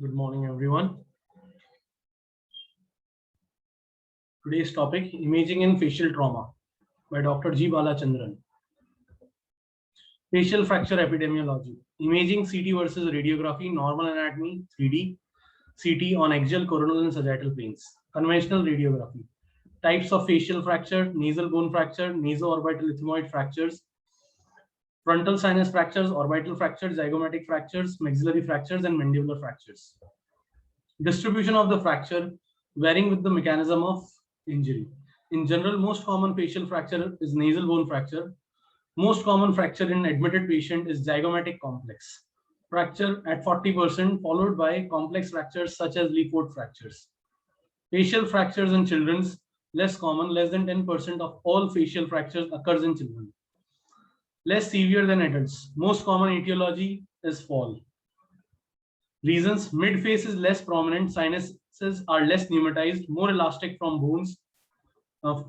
Good morning, everyone. Today's topic, Imaging in Facial Trauma by Dr. G. Balachandran. Facial Fracture Epidemiology. Imaging CT versus Radiography, Normal Anatomy, 3D, CT on axial, coronal and sagittal planes. Conventional Radiography. Types of facial fracture, nasal bone fracture, naso-orbital ethmoid fractures, frontal sinus fractures, orbital fractures, zygomatic fractures, maxillary fractures, and mandibular fractures. Distribution of the fracture varying with the mechanism of injury. In general, most common facial fracture is nasal bone fracture. Most common fracture in admitted patient is zygomatic complex fracture at 40%, followed by complex fractures such as Leafoot fractures. Facial fractures in children, less common, less than 10% of all facial fractures occurs in children. Less severe than adults. Most common etiology is fall. Reasons: mid-face is less prominent, sinuses are less pneumatized, more elastic from bones.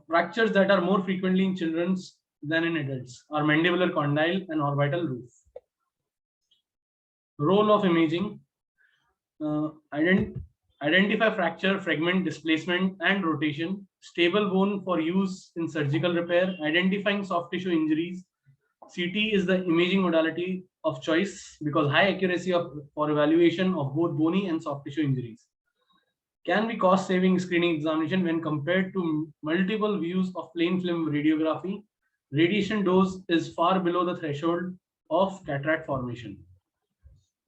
Fractures that are more frequently in children than in adults are mandibular condyle and orbital roof. Role of imaging: identify fracture, fragment, displacement, and rotation. Stable bone for use in surgical repair. Identifying soft tissue injuries. CT is the imaging modality of choice because high accuracy for evaluation of both bony and soft tissue injuries. Can be cost-saving screening examination when compared to multiple views of plain film radiography. Radiation dose is far below the threshold of cataract formation.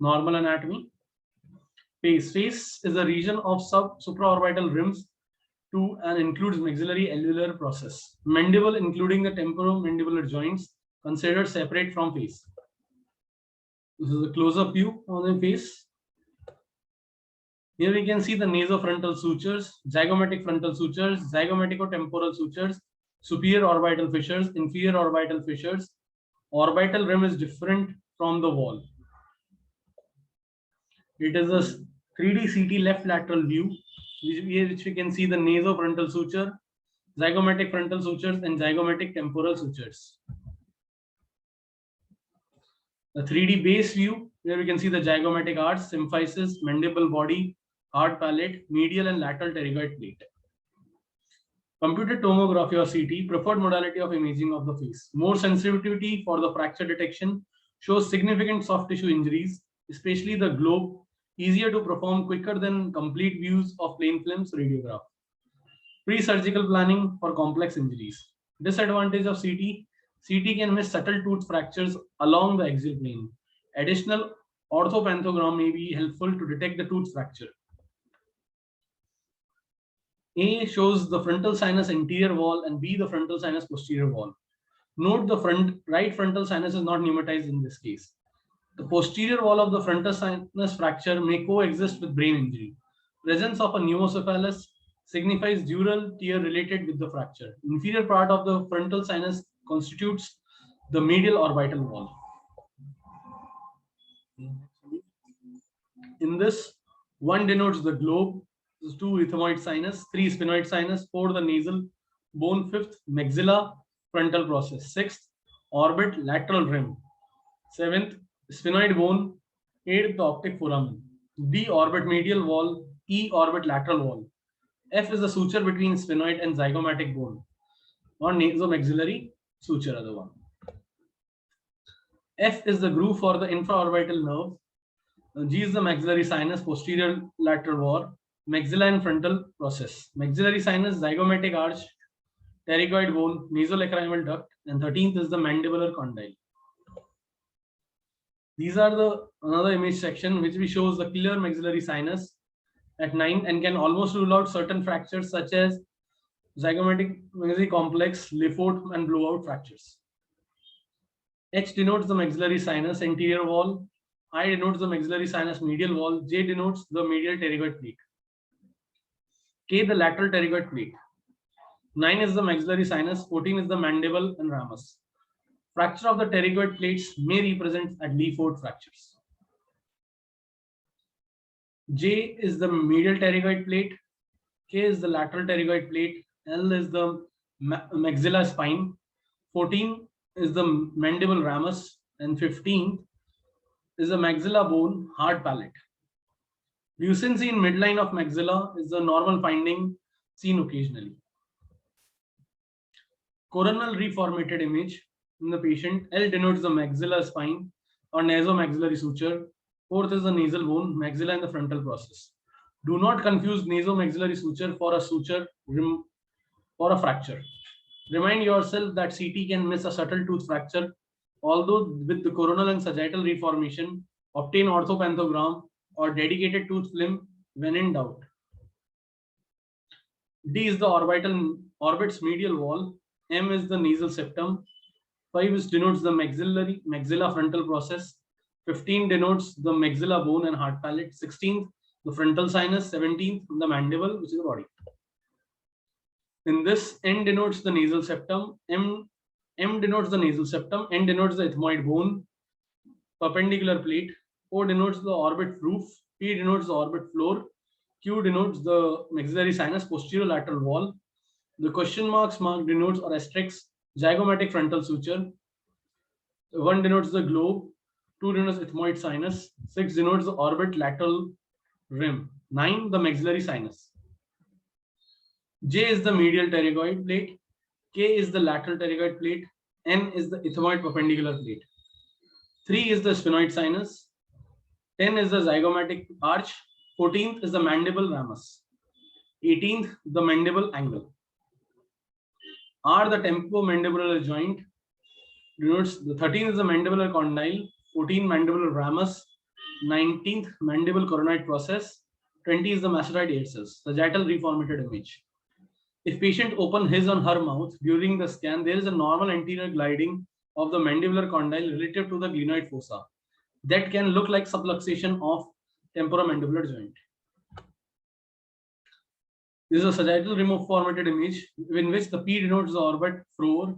Normal anatomy. Face. Face is a region of supraorbital rims to and includes maxillary alveolar process. Mandible, including the temporomandibular joints, considered separate from face. This is a close-up view on the face. Here we can see the nasofrontal sutures, zygomatic frontal sutures, zygomaticotemporal sutures, superior orbital fissures, inferior orbital fissures. Orbital rim is different from the wall. It is a 3D CT left lateral view, which we can see the nasofrontal suture, zygomatic frontal sutures, and zygomatic temporal sutures. The 3D base view, where we can see the zygomatic arch, symphysis, mandible body, hard palate, medial and lateral pterygoid plate. Computed tomography or CT, preferred modality of imaging of the face. More sensitivity for the fracture detection, shows significant soft tissue injuries, especially the globe, easier to perform, quicker than complete views of plain films radiograph. Pre-surgical planning for complex injuries. Disadvantage of CT, CT can miss subtle tooth fractures along the axial plane. Additional orthopanthogram may be helpful to detect the tooth fracture. A shows the frontal sinus anterior wall and B the frontal sinus posterior wall. Note the right frontal sinus is not pneumatized in this case. The posterior wall of the frontal sinus fracture may coexist with brain injury. Presence of a pneumocephalus signifies dural tear related with the fracture. Inferior part of the frontal sinus constitutes the medial orbital wall. In this, 1 denotes the globe, 2 ethmoid sinus, 3 sphenoid sinus, 4 the nasal bone, 5th maxilla frontal process, 6th orbit lateral rim, 7th sphenoid bone, 8th the optic foramen, D orbit medial wall, E orbit lateral wall, F is the suture between sphenoid and zygomatic bone, or nasomaxillary suture other one. F is the groove for the infraorbital nerve. G is the maxillary sinus, posterior lateral wall, maxilla and frontal process. Maxillary sinus, zygomatic arch, pterygoid bone, nasolacrimal duct, and 13th is the mandibular condyle. These are the another image section which shows the clear maxillary sinus at 9 and can almost rule out certain fractures such as zygomatic maxillary complex, Leafoot, and blowout fractures. H denotes the maxillary sinus anterior wall. I denotes the maxillary sinus medial wall. J denotes the medial pterygoid plate. K the lateral pterygoid plate. 9 is the maxillary sinus. 14 is the mandible and ramus. Fracture of the pterygoid plates may represent at Leafoot fractures. J is the medial pterygoid plate. K is the lateral pterygoid plate. L is the maxilla spine. 14 is the mandible ramus, and 15 is the maxilla bone, hard palate. Lucency in midline of maxilla is a normal finding seen occasionally. Coronal reformatted image in the patient. L denotes the maxillar spine or nasomaxillary suture. Fourth is the nasal bone, maxilla in the frontal process. Do not confuse nasomaxillary suture for a fracture. Remind yourself that CT can miss a subtle tooth fracture. Although with the coronal and sagittal reformation, obtain orthopanthogram or dedicated tooth film when in doubt. D is the orbit's medial wall. M is the nasal septum. 5 is denotes the maxilla frontal process. 15 denotes the maxilla bone and hard palate. 16th, the frontal sinus. 17th, the mandible, which is the body. In this, N denotes the nasal septum. M denotes the nasal septum. N denotes the ethmoid bone, perpendicular plate. O denotes the orbit roof. P denotes the orbit floor. Q denotes the maxillary sinus posterolateral wall. The question mark denotes or asterisks zygomatic frontal suture. 1 denotes the globe. 2 denotes ethmoid sinus. 6 denotes the orbit lateral rim. 9 the maxillary sinus. J is the medial pterygoid plate. K is the lateral pterygoid plate. N is the ethmoid perpendicular plate. 3 is the sphenoid sinus. 10 is the zygomatic arch. 14th is the mandible ramus. 18th, the mandible angle. R, the temporomandibular joint, denotes the 13th is the mandibular condyle, 14th mandibular ramus, 19th mandible coronoid process, 20 is the mastoid ear cells, sagittal reformatted image. If patient open his or her mouth during the scan, there is a normal anterior gliding of the mandibular condyle relative to the glenoid fossa that can look like subluxation of temporomandibular joint. This is a sagittal rim formatted image in which the P denotes the orbit floor,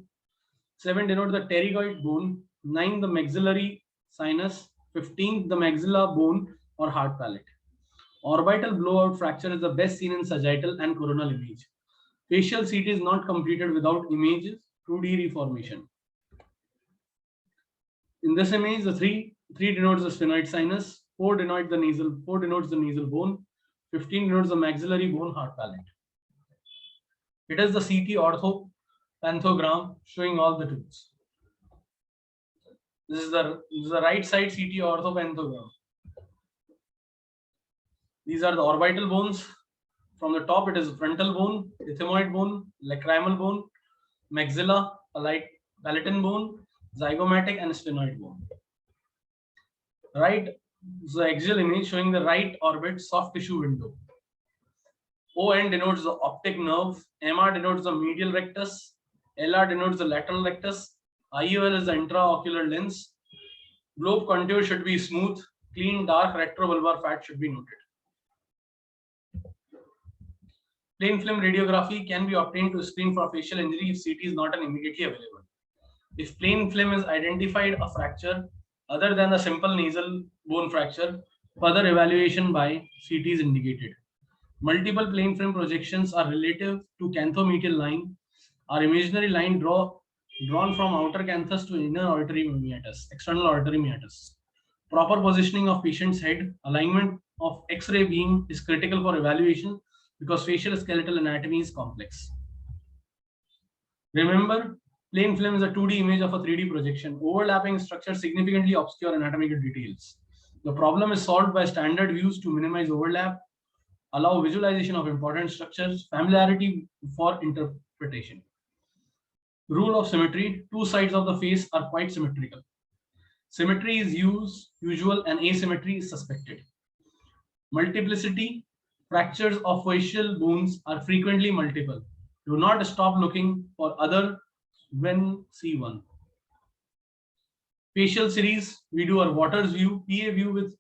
7 denotes the pterygoid bone, 9 the maxillary sinus, 15 the maxilla bone or hard palate. Orbital blowout fracture is the best seen in sagittal and coronal image. Facial CT is not completed without images 2D reformation. In this image, the 3 denotes the sphenoid sinus, 4 denotes the nasal bone, 15 denotes the maxillary bone hard palate. It is the CT orthopanthogram showing all the tooths. This is the right side CT orthopanthogram. These are the orbital bones. From the top, it is frontal bone, ethmoid bone, lacrimal bone, maxilla, palatin bone, zygomatic, and sphenoid bone. Right, the axial image showing the right orbit soft tissue window. ON denotes the optic nerve, MR denotes the medial rectus, LR denotes the lateral rectus, IOL is the intraocular lens. Globe contour should be smooth, clean, dark retrobulbar fat should be noted. Plain film radiography can be obtained to screen for facial injury if CT is not immediately available. If plain film is identified a fracture other than the simple nasal bone fracture, further evaluation by CT is indicated. Multiple plain film projections are relative to canthomedial line, are imaginary line drawn from outer canthus to inner auditory meatus, external auditory meatus. Proper positioning of patient's head, alignment of X-ray beam is critical for evaluation because facial skeletal anatomy is complex. Remember, plain film is a 2D image of a 3D projection. Overlapping structures significantly obscure anatomical details. The problem is solved by standard views to minimize overlap, allow visualization of important structures, familiarity for interpretation. Rule of symmetry: two sides of the face are quite symmetrical. Symmetry is usual and asymmetry is suspected. Multiplicity: fractures of facial bones are frequently multiple. Do not stop looking for other when see one. Facial series: we do our Waters view, PA view with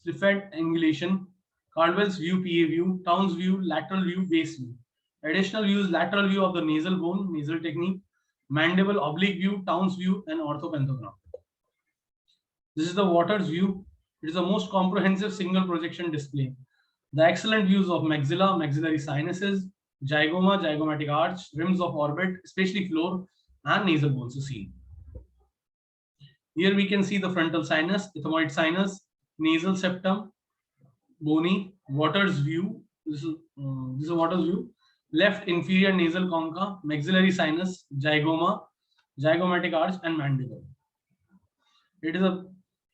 Slifford angulation, Caldwell's view, PA view, Towns view, lateral view, base view. Additional views: lateral view of the nasal bone, nasal technique, mandible oblique view, Towns view, and orthopanthogram. This is the Waters view. It is the most comprehensive single projection display. The excellent views of maxilla, maxillary sinuses, zygoma, zygomatic arch, rims of orbit, especially floor, and nasal bones are seen. Here we can see the frontal sinus, ethmoid sinus, nasal septum, bony. Waters view. This is Waters view. Left inferior nasal concha, maxillary sinus, zygoma, zygomatic arch, and mandible. It is a PA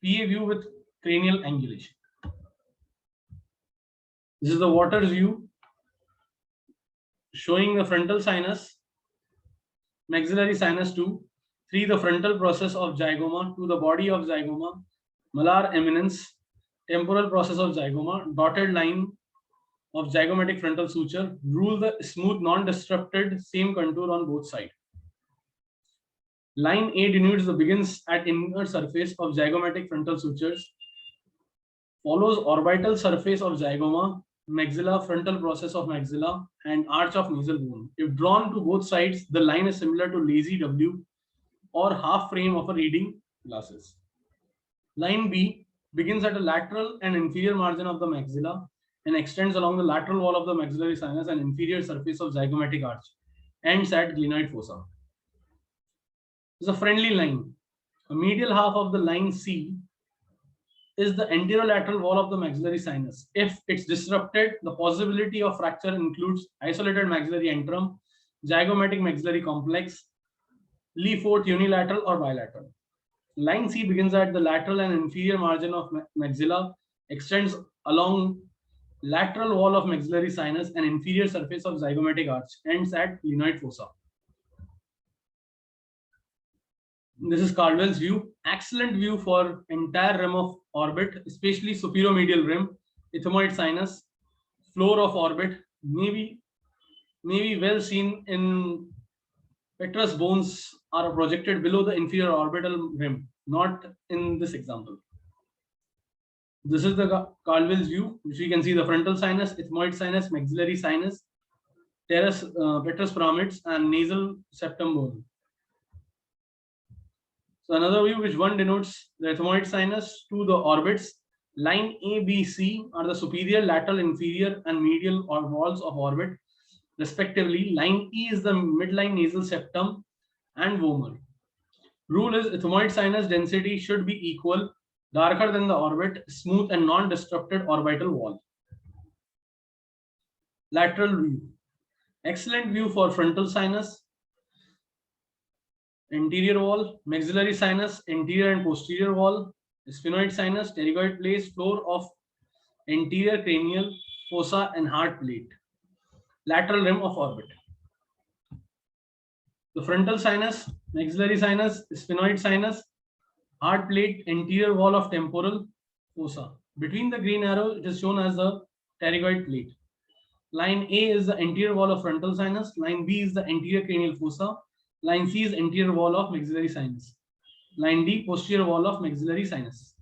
view with cranial angulation. This is the Waters view showing the frontal sinus, maxillary sinus 2, 3 the frontal process of zygoma, to the body of zygoma, malar eminence, temporal process of zygoma, dotted line of zygomatic frontal suture, rule the smooth non-disrupted same contour on both sides. Line A denotes the begins at inner surface of zygomatic frontal sutures, follows orbital surface of zygoma, maxilla, frontal process of maxilla, and arch of nasal bone. If drawn to both sides, the line is similar to lazy W or half frame of a reading glasses. Line B begins at a lateral and inferior margin of the maxilla and extends along the lateral wall of the maxillary sinus and inferior surface of zygomatic arch, ends at glenoid fossa. This is a friendly line. The medial half of the line C is the anterolateral wall of the maxillary sinus. If it's disrupted, the possibility of fracture includes isolated maxillary antrum, zygomatic maxillary complex, Le Fort unilateral or bilateral. Line C begins at the lateral and inferior margin of maxilla, extends along lateral wall of maxillary sinus and inferior surface of zygomatic arch, ends at glenoid fossa. This is Caldwell's view. Excellent view for entire rim of orbit, especially superomedial rim, ethmoid sinus, floor of orbit, maybe well seen in petrous bones are projected below the inferior orbital rim, not in this example. This is the Caldwell's view, which we can see the frontal sinus, ethmoid sinus, maxillary sinus, petrous pyramids, and nasal septum bone. So another view which one denotes the ethmoid sinus, to the orbits. Line A, B, C are the superior, lateral, inferior, and medial or walls of orbit, respectively. Line E is the midline nasal septum and vomer. Rule is ethmoid sinus density should be equal, darker than the orbit, smooth and non-disrupted orbital wall. Lateral view. Excellent view for frontal sinus, anterior wall, maxillary sinus, anterior and posterior wall, sphenoid sinus, pterygoid place, floor of anterior cranial fossa and heart plate, lateral rim of orbit. The frontal sinus, maxillary sinus, sphenoid sinus, heart plate, anterior wall of temporal fossa. Between the green arrow, it is shown as the pterygoid plate. Line A is the anterior wall of frontal sinus. Line B is the anterior cranial fossa. Line C is anterior wall of maxillary sinus. Line D, posterior wall of maxillary sinus.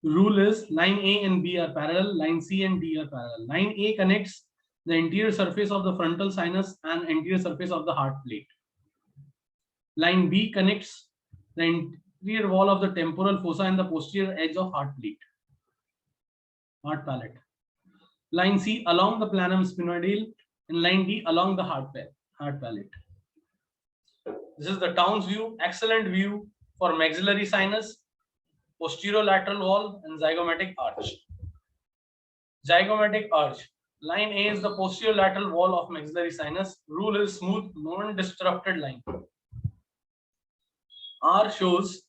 Rule is line A and B are parallel. Line C and D are parallel. Line A connects the anterior surface of the frontal sinus and anterior surface of the heart plate. Line B connects the anterior wall of the temporal fossa and the posterior edge of heart plate, heart palate. Line C along the planum sphenoidale and line D along the heart palate. This is the Townes view. Excellent view for maxillary sinus, posterolateral wall, and zygomatic arch. Zygomatic arch. Line A is the posterolateral wall of maxillary sinus. Rule is smooth, non-disrupted line. R shows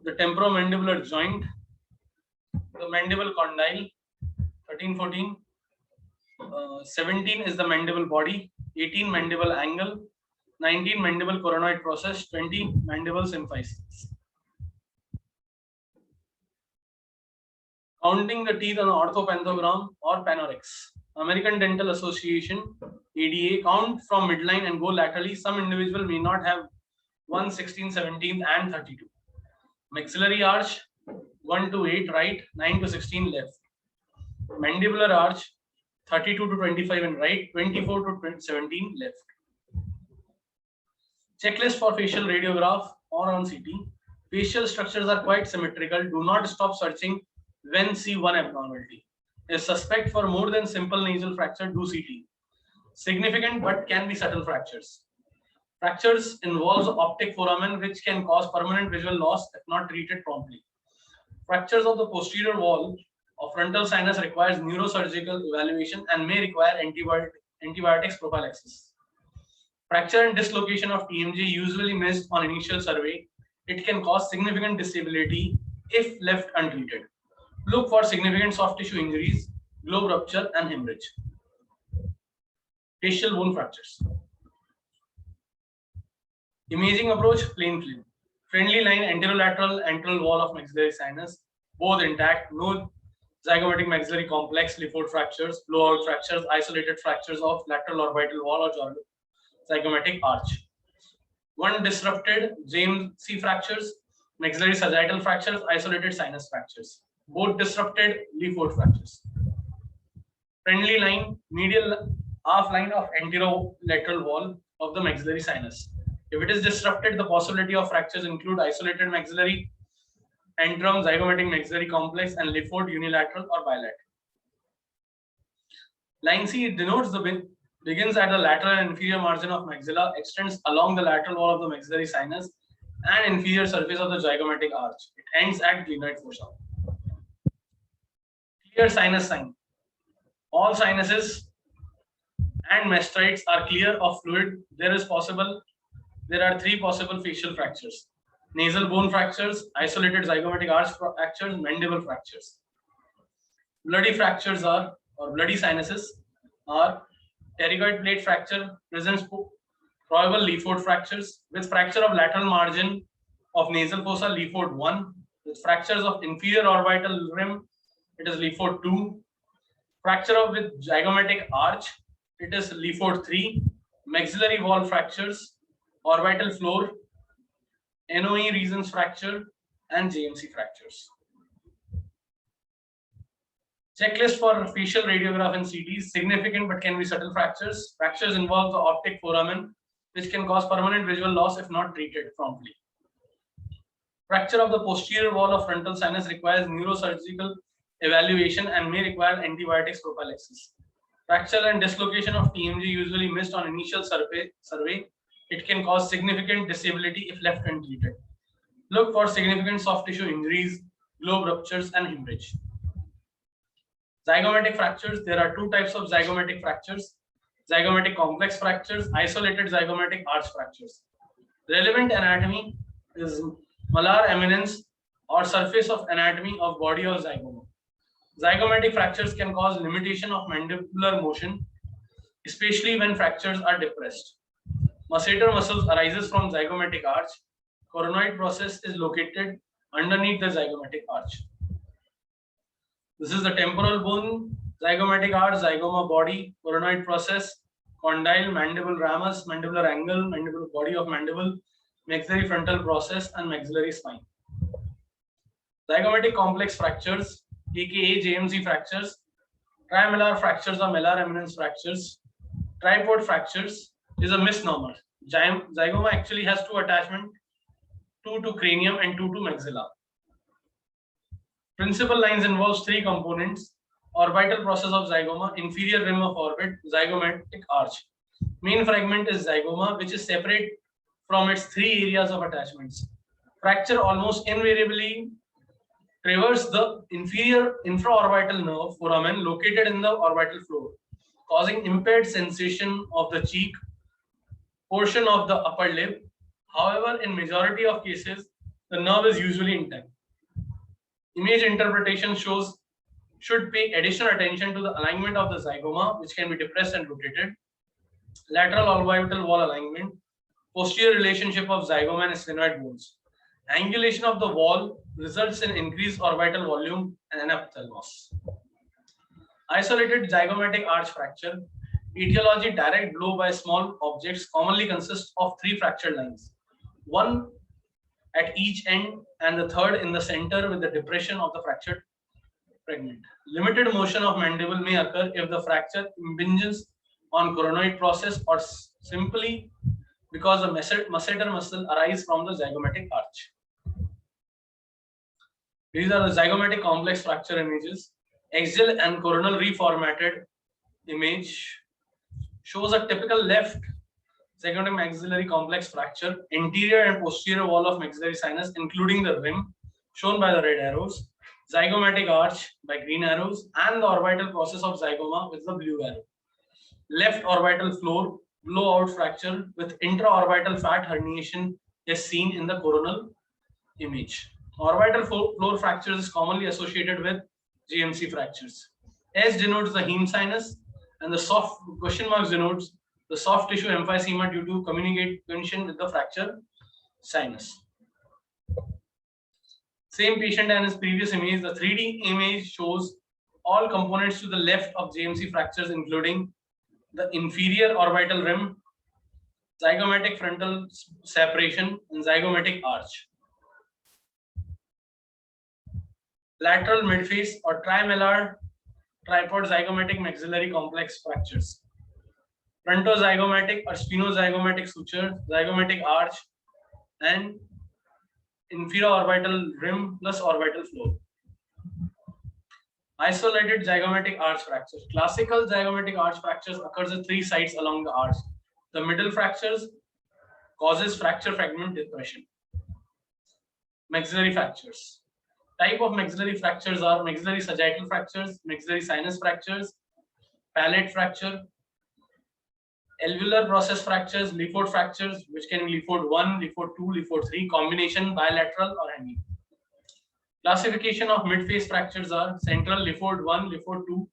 the temporomandibular joint, the mandible condyle, 13, 14. 17 is the mandible body, 18 mandible angle, 19 mandible coronoid process, 20 mandible symphysis. Counting the teeth on orthopanthogram or panorex. American Dental Association, ADA, count from midline and go laterally. Some individual may not have 1, 16, 17, and 32. Maxillary arch, 1 to 8 right, 9 to 16 left. Mandibular arch, 32 to 25 and right, 24 to 17 left. Checklist for facial radiograph or on CT. Facial structures are quite symmetrical. Do not stop searching when see one abnormality. If suspect for more than simple nasal fracture, do CT. Significant but can be subtle fractures. Fractures involves optic foramen which can cause permanent visual loss if not treated promptly. Fractures of the posterior wall of frontal sinus requires neurosurgical evaluation and may require antibiotics prophylaxis. Fracture and dislocation of TMJ usually missed on initial survey. It can cause significant disability if left untreated. Look for significant soft tissue injuries, globe rupture, and hemorrhage. Facial bone fractures. Imaging approach, plain film. Friendly line anterolateral antral wall of maxillary sinus, both intact, no zygomatic maxillary complex, Lefort fractures, blowout fractures, isolated fractures of lateral orbital wall or zygomatic arch. One disrupted JMC fractures, maxillary sagittal fractures, isolated sinus fractures. Both disrupted Lefort fractures. Friendly line, medial half line of anterolateral wall of the maxillary sinus. If it is disrupted, the possibility of fractures include isolated maxillary, antrum, zygomatic maxillary complex, and Lefort unilateral or bilateral. Line C denotes the begins at the lateral and inferior margin of maxilla, extends along the lateral wall of the maxillary sinus and inferior surface of the zygomatic arch. It ends at glenoid fossa. Clear sinus sign. All sinuses and mastoids are clear of fluid. There are three possible facial fractures: nasal bone fractures, isolated zygomatic arch fractures, mandible fractures. Bloody fractures are, or bloody sinuses are, pterygoid plate fracture presents probable Lefort fractures with fracture of lateral margin of nasal fossa, Lefort 1, with fractures of inferior orbital rim, it is Lefort 2, fracture of with zygomatic arch, it is Lefort 3, maxillary wall fractures, orbital floor, NOE regions fracture, and JMC fractures. Checklist for facial radiograph and CT: significant but can be subtle fractures. Fractures involve the optic foramen, which can cause permanent visual loss if not treated promptly. Fracture of the posterior wall of frontal sinus requires neurosurgical evaluation and may require antibiotics prophylaxis. Fracture and dislocation of TMJ usually missed on initial survey. It can cause significant disability if left untreated. Look for significant soft tissue injuries, globe ruptures, and hemorrhage. Zygomatic fractures. There are two types of zygomatic fractures: zygomatic complex fractures, isolated zygomatic arch fractures. Relevant anatomy is malar eminence or surface of anatomy of body of zygoma. Zygomatic fractures can cause limitation of mandibular motion, especially when fractures are depressed. Masseter muscles arises from zygomatic arch. Coronoid process is located underneath the zygomatic arch. This is the temporal bone, zygomatic arch, zygoma body, coronoid process, condyle, mandible ramus, mandibular angle, mandibular body of mandible, maxillary frontal process, and maxillary spine. Zygomatic complex fractures, aka JMC fractures, trimalar fractures or malar eminence fractures, tripod fractures is a misnomer. Zygoma actually has two attachments, two to cranium and two to maxilla. Principal lines involves three components: orbital process of zygoma, inferior rim of orbit, zygomatic arch. Main fragment is zygoma, which is separate from its three areas of attachments. Fracture almost invariably traverse the inferior infraorbital nerve foramen located in the orbital floor, causing impaired sensation of the cheek portion of the upper lip. However, in majority of cases, the nerve is usually intact. Image interpretation should pay additional attention to the alignment of the zygoma, which can be depressed and rotated, lateral orbital wall alignment, posterior relationship of zygoma and sphenoid bones. Angulation of the wall results in increased orbital volume and anophthalmos. Isolated zygomatic arch fracture. Etiology: direct blow by small objects commonly consists of three fractured lines, one at each end and the third in the center with the depression of the fractured fragment. Limited motion of mandible may occur if the fracture impinges on coronoid process or simply because the masseter muscle arises from the zygomatic arch. These are the zygomatic complex fracture images. Axial and coronal reformatted image shows a typical left zygomatic maxillary complex fracture, interior and posterior wall of maxillary sinus, including the rim, shown by the red arrows. zygomatic arch by green arrows, and the orbital process of zygoma with the blue arrow. Left orbital floor blowout fracture with intraorbital fat herniation is seen in the coronal image. Orbital floor fractures is commonly associated with GMC fractures. S denotes the heme sinus, and the soft question marks denotes the soft tissue emphysema due to communication with the fracture sinus. Same patient and his previous image, the 3D image shows all components to the left of GMC fractures, including the inferior orbital rim, zygomatic frontal separation, and zygomatic arch. Lateral midface or trimalar tripod zygomatic maxillary complex fractures. Frontozygomatic or spinozygomatic suture, zygomatic arch, and inferior orbital rim plus orbital floor. Isolated zygomatic arch fractures. Classical zygomatic arch fractures occurs at 3 sites along the arch. The middle fractures causes fracture fragment depression. Maxillary fractures. Type of maxillary fractures are maxillary sagittal fractures, maxillary sinus fractures, palate fracture, alveolar process fractures, Lefort fractures, which can be Lefort 1, Lefort 2, Lefort 3, combination, bilateral or hanging. Classification of midface fractures are central Lefort 1, Lefort 2,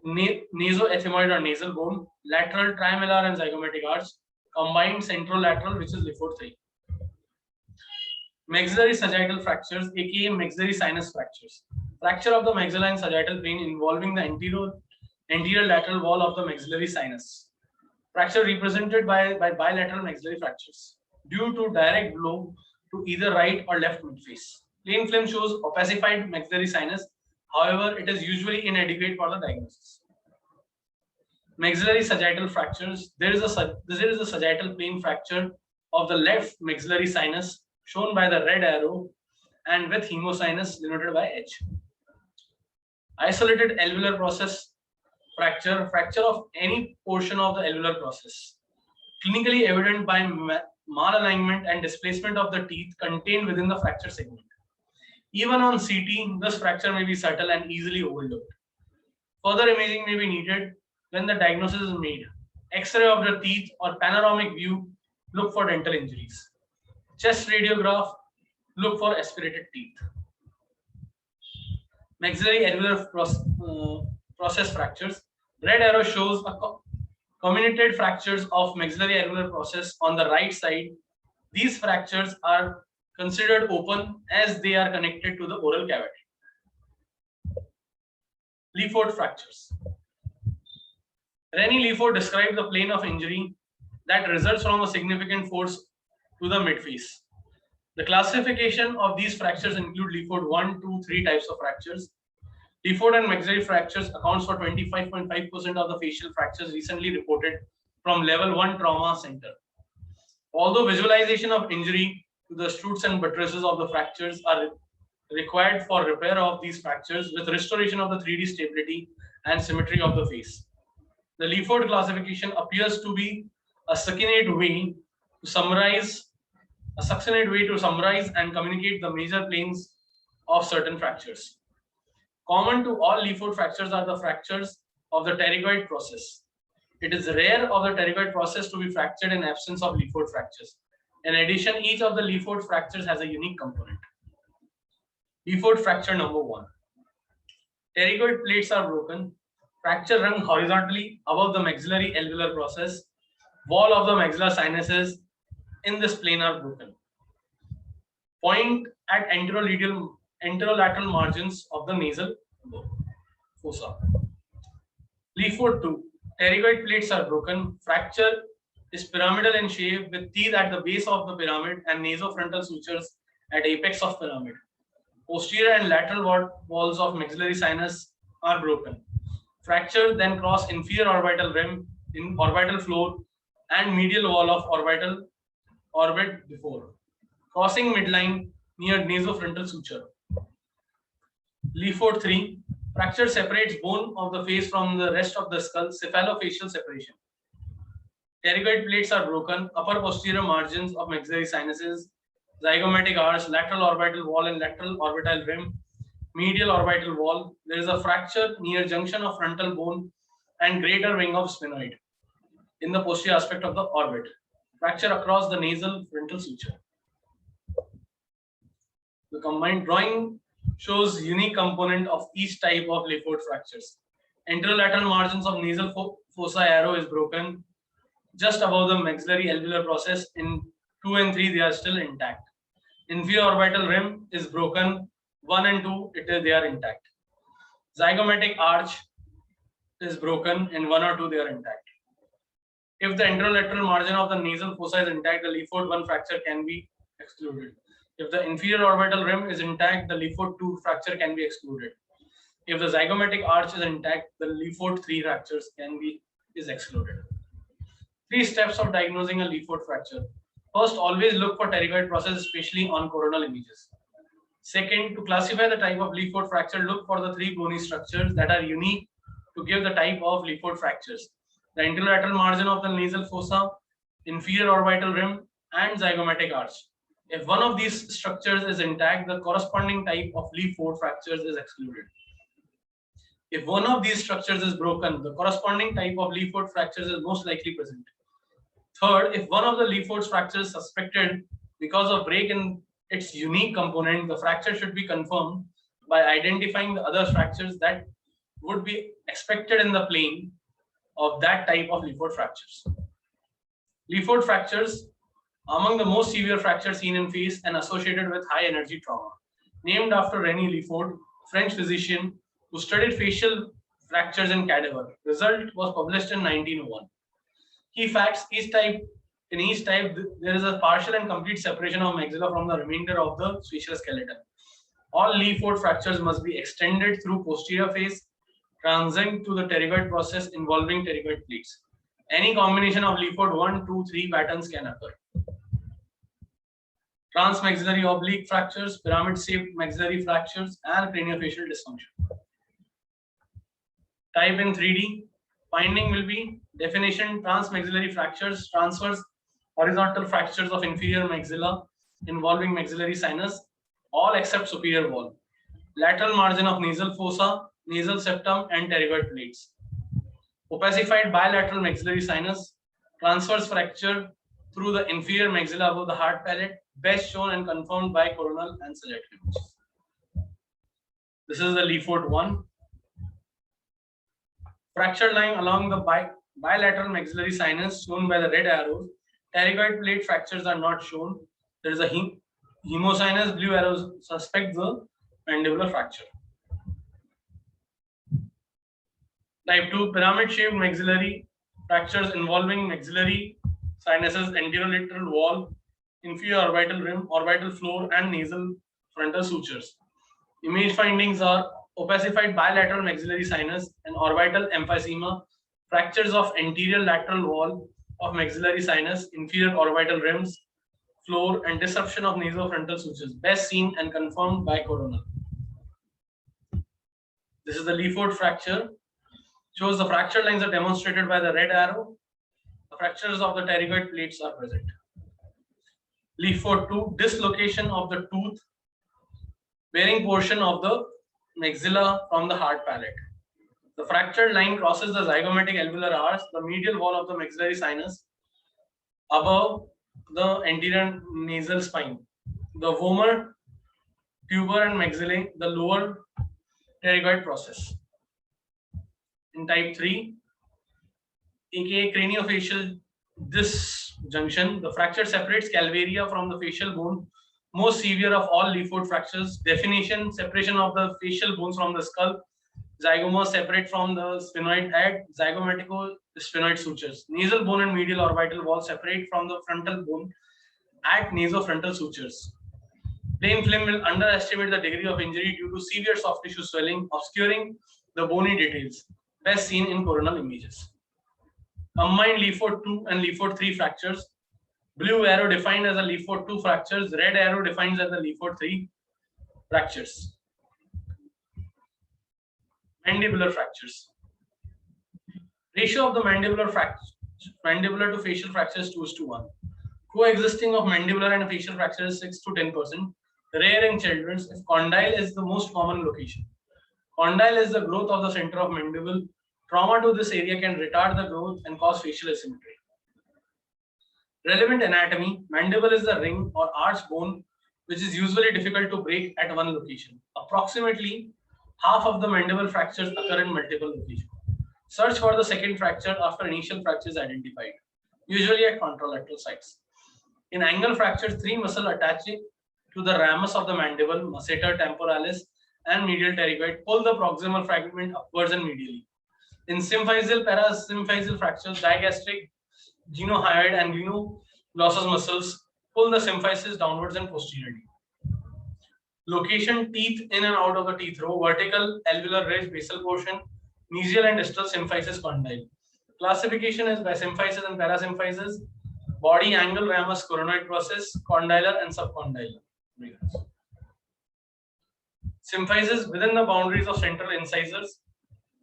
nasoethmoid or nasal bone, lateral trimalar and zygomatic arch, combined centrolateral, which is Lefort 3. Maxillary sagittal fractures, aka maxillary sinus fractures. Fracture of the maxilla and sagittal plane involving the anterior lateral wall of the maxillary sinus. Fracture represented by bilateral maxillary fractures due to direct blow to either right or left midface. Plain film shows opacified maxillary sinus. However, it is usually inadequate for the diagnosis. Maxillary sagittal fractures. There is a sagittal plane fracture of the left maxillary sinus shown by the red arrow and with hemosinus denoted by H. Isolated alveolar process fracture, fracture of any portion of the alveolar process. Clinically evident by malalignment and displacement of the teeth contained within the fracture segment. Even on CT, this fracture may be subtle and easily overlooked. Further imaging may be needed when the diagnosis is made. X-ray of the teeth or panoramic view, look for dental injuries. Chest radiograph, look for aspirated teeth. Maxillary alveolar process fractures. Red arrow shows a comminuted fractures of maxillary alveolar process on the right side. These fractures are considered open as they are connected to the oral cavity. Lefort fractures. René Lefort described the plane of injury that results from a significant force to the midface. The classification of these fractures include Lefort 1, 2, 3 types of fractures. Lefort and maxillary fractures accounts for 25.5% of the facial fractures recently reported from level 1 trauma center. Although visualization of injury to the struts and buttresses of the fractures are required for repair of these fractures with restoration of the 3D stability and symmetry of the face. The Lefort classification appears to be a succinate way to summarize and communicate the major planes of certain fractures. Common to all Lefort fractures are the fractures of the pterygoid process. It is rare of the pterygoid process to be fractured in absence of Lefort fractures. In addition, each of the Lefort fractures has a unique component. Lefort fracture number 1. Pterygoid plates are broken. Fracture run horizontally above the maxillary alveolar process. Wall of the maxilla sinuses in this plane are broken. Point at anterolateral margins of the nasal fossa. Lefort 2. Pterygoid plates are broken. Fracture is pyramidal in shape with teeth at the base of the pyramid and nasofrontal sutures at apex of pyramid. Posterior and lateral walls of maxillary sinus are broken. Fracture then cross inferior orbital rim, in orbital floor, and medial wall of orbit before, crossing midline near nasofrontal suture. Lefort 3. Fracture separates bone of the face from the rest of the skull, cephalofacial separation. Pterygoid plates are broken. Upper posterior margins of maxillary sinuses, zygomatic arch, lateral orbital wall and lateral orbital rim, medial orbital wall. There is a fracture near junction of frontal bone and greater wing of sphenoid in the posterior aspect of the orbit. Fracture across the nasal frontal suture. The combined drawing shows unique component of each type of Lefort fractures. Anterolateral margins of nasal fossa arrow is broken. Just above the maxillary alveolar process in 2 and 3 they are still intact. Inferior orbital rim is broken. 1 and 2 they are intact. Zygomatic arch is broken. In 1 or 2 they are intact. If the anterolateral margin of the nasal fossa is intact, the Lefort 1 fracture can be excluded. If the inferior orbital rim is intact, the Lefort 2 fracture can be excluded. If the zygomatic arch is intact, the Lefort 3 fractures is excluded. 3 steps of diagnosing a Lefort fracture. First, always look for pterygoid process, especially on coronal images. Second, to classify the type of Lefort fracture, look for the 3 bony structures that are unique to give the type of Lefort fractures: the anterolateral margin of the nasal fossa, inferior orbital rim, and zygomatic arch. If one of these structures is intact, the corresponding type of Lefort fractures is excluded. If one of these structures is broken, the corresponding type of Lefort fractures is most likely present. Third, if one of the Lefort fractures is suspected because of break in its unique component, the fracture should be confirmed by identifying the other fractures that would be expected in the plane of that type of Lefort fractures. Lefort fractures among the most severe fractures seen in face and associated with high energy trauma. Named after René Lefort, French physician who studied facial fractures in cadaver. Result was published in 1901. Key facts: in each type there is a partial and complete separation of maxilla from the remainder of the facial skeleton. All Lefort fractures must be extended through posterior face, transient to the pterygoid process involving pterygoid plates. Any combination of Lefort 1, 2, 3 patterns can occur. Transmaxillary oblique fractures, pyramid-shaped maxillary fractures, and craniofacial dysfunction. Type in 3D. Finding will be definition: transmaxillary fractures, transverse horizontal fractures of inferior maxilla involving maxillary sinus, all except superior wall. Lateral margin of nasal fossa, nasal septum, and pterygoid plates. Opacified bilateral maxillary sinus, transverse fracture through the inferior maxilla above the hard palate, best shown and confirmed by coronal and sagittal images. This is the Lefort 1. Fracture line along the bilateral maxillary sinus shown by the red arrows. Pterygoid plate fractures are not shown. There is a hemosinus, blue arrows suspect the mandibular fracture. Type 2, pyramid-shaped maxillary fractures involving maxillary sinuses, anterolateral wall, inferior orbital rim, orbital floor, and nasal frontal sutures. Image findings are opacified bilateral maxillary sinus and orbital emphysema, fractures of anterior lateral wall of maxillary sinus, inferior orbital rims, floor, and disruption of nasofrontal sutures, best seen and confirmed by coronal. This is the Lefort fracture. Shows the fracture lines are demonstrated by the red arrow. The fractures of the pterygoid plates are present. Lefort 2, dislocation of the tooth bearing portion of the maxilla from the hard palate. The fractured line crosses the zygomatic alveolar arch, the medial wall of the maxillary sinus, above the anterior nasal spine, the vomer, tuber, and maxillae, the lower pterygoid process. In type 3, aka craniofacial disjunction, the fracture separates calvaria from the facial bone, most severe of all Lefort fractures. Definition: separation of the facial bones from the skull. Zygoma separate from the sphenoid head. Zygomatico-sphenoid sutures. Nasal bone and medial orbital wall separate from the frontal bone at nasofrontal sutures. Plain film will underestimate the degree of injury due to severe soft tissue swelling, obscuring the bony details, best seen in coronal images. Combined Lefort 2 and Lefort 3 fractures. Blue arrow defined as a Lefort 2 fractures, red arrow defines as the Lefort 3 fractures. Mandibular fractures. Ratio of the mandibular to facial fractures 2:1. Coexisting of mandibular and facial fractures 6 to 10%. Rare in children if condyle is the most common location. Condyle is the growth of the center of mandible. Trauma to this area can retard the growth and cause facial asymmetry. Relevant anatomy: mandible is the ring or arch bone which is usually difficult to break at one location. Approximately half of the mandible fractures occur in multiple locations. Search for the second fracture after initial fracture is identified, usually at contralateral sites. In angle fractures, three muscles attaching to the ramus of the mandible, masseter temporalis, and medial pterygoid pull the proximal fragment upwards and medially. In symphyseal, parasymphyseal fractures, digastric, glenohyoid, and glenoglossus muscles pull the symphysis downwards and posteriorly. Location: teeth in and out of the teeth row, vertical, alveolar ridge, basal portion, mesial and distal symphysis condyle. Classification is by symphysis and parasymphysis, body, angle, ramus, coronoid process, condylar and subcondylar. Symphysis within the boundaries of central incisors.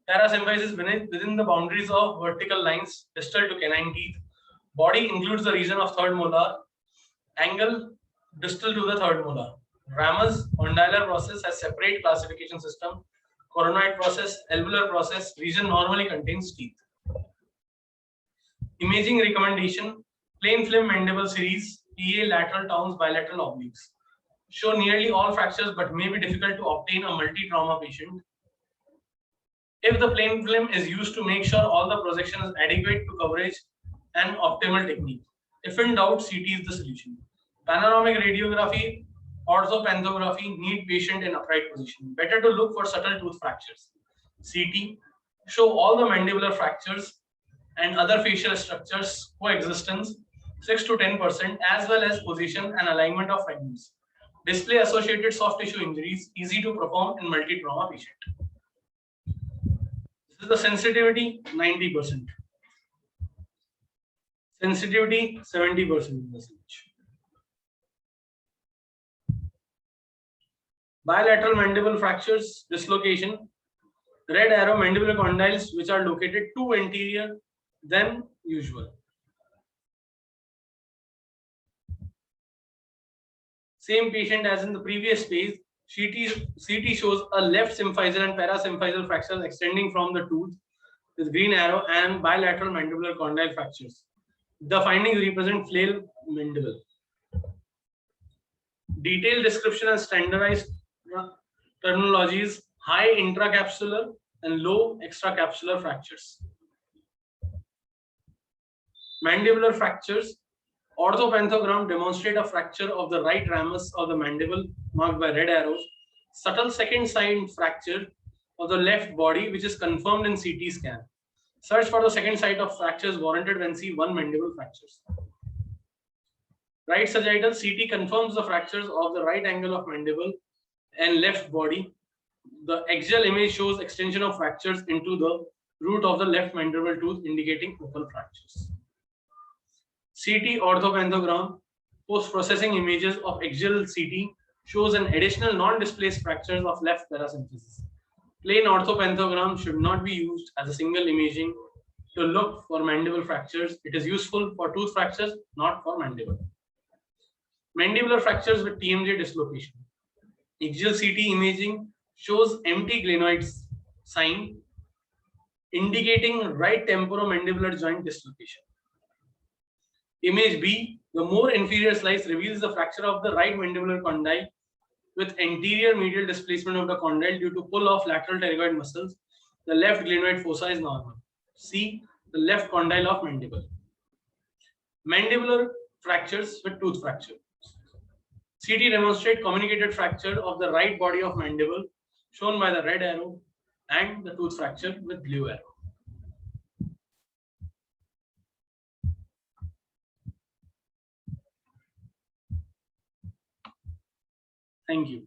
Parasymphysis within the boundaries of vertical lines distal to canine teeth. Body includes the region of third molar. Angle distal to the third molar. Ramus, condylar process has separate classification system. Coronoid process, alveolar process, region normally contains teeth. Imaging recommendation: plain film mandible series, PA, lateral towns, bilateral obliques. Show nearly all fractures but may be difficult to obtain a multi-trauma patient. If the plain film is used to make sure all the projection is adequate to coverage and optimal technique. If in doubt, CT is the solution. Panoramic radiography, orthopanthography need patient in upright position. Better to look for subtle tooth fractures. CT show all the mandibular fractures and other facial structures coexistence 6 to 10% as well as position and alignment of fragments. Display associated soft tissue injuries easy to perform in multi-trauma patient. This is the sensitivity 90%. Sensitivity 70%. Bilateral mandible fractures, dislocation. Red arrow, mandibular condyles which are located too anterior than usual. Same patient as in the previous page. CT shows a left symphyseal and parasymphyseal fractures extending from the tooth with green arrow and bilateral mandibular condyle fractures. The findings represent flail mandible. Detailed description and standardized terminologies: high intracapsular and low extracapsular fractures. Mandibular fractures. Orthopanthogram demonstrate a fracture of the right ramus of the mandible marked by red arrows. Subtle second sign fracture of the left body which is confirmed in CT scan. Search for the second site of fractures warranted when C1 mandible fractures. Right sagittal, CT confirms the fractures of the right angle of mandible and left body. The axial image shows extension of fractures into the root of the left mandible tooth indicating open fractures. CT orthopanthogram, post-processing images of axial CT shows an additional non-displaced fractures of left parasymphysis. Plain orthopanthogram should not be used as a single imaging to look for mandible fractures. It is useful for tooth fractures, not for mandible. Mandibular fractures with TMJ dislocation. Axial CT imaging shows empty glenoid sign indicating right temporomandibular joint dislocation. Image B, the more inferior slice reveals the fracture of the right mandibular condyle with anterior medial displacement of the condyle due to pull of lateral pterygoid muscles. The left glenoid fossa is normal. C, the left condyle of mandible. Mandibular fractures with tooth fracture. CT demonstrate communicated fracture of the right body of mandible shown by the red arrow and the tooth fracture with blue arrow. Thank you.